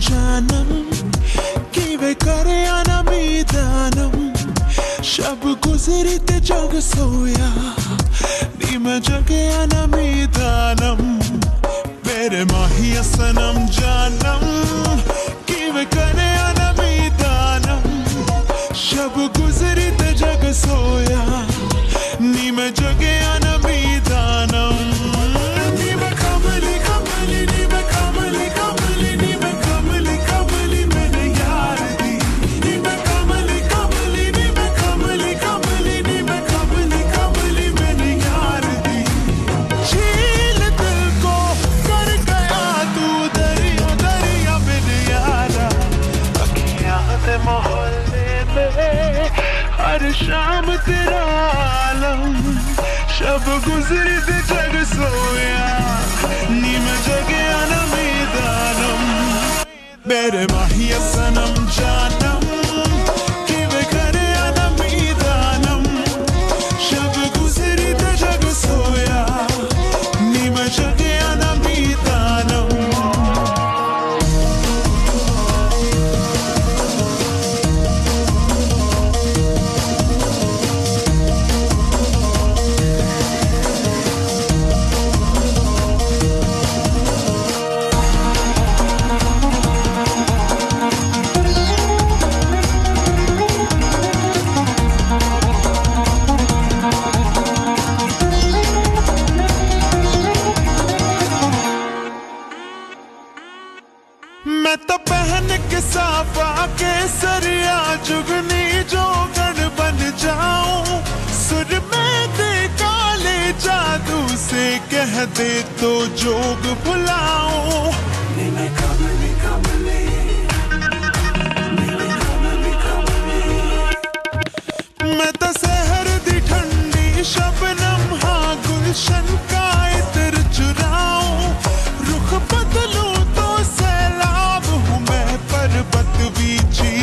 जानम किवे करे अनमीदानम शब गुजरी ते जग सोया नी मैं जगे अनमीदानम मेरे माहिया सनम जानम किवे करे अनमीदानम शब गुजरी ते जग सोया नी मैं जगे अनमीदानम हर शाम तेरा आलम शब गुजरी ते जग सोया नी मैं जगे अनमीदानम मेरे माहिया सनम जानम किवे करे अनमीदानम शब गुजरी ते जग सोया नी मैं जगे अनमीदानम मैं तो पहन के साफा के सरिया जुगनी जोगन बन जाऊं सुर में दे काले जादू से कह दे तो जोग भुलाऊं मैं तो सहर दी ठंडी शबनम हाँ गुलशन का इतर चुराऊं रुख बदलूं तो सैलाब हूँ मैं पर्वत बीची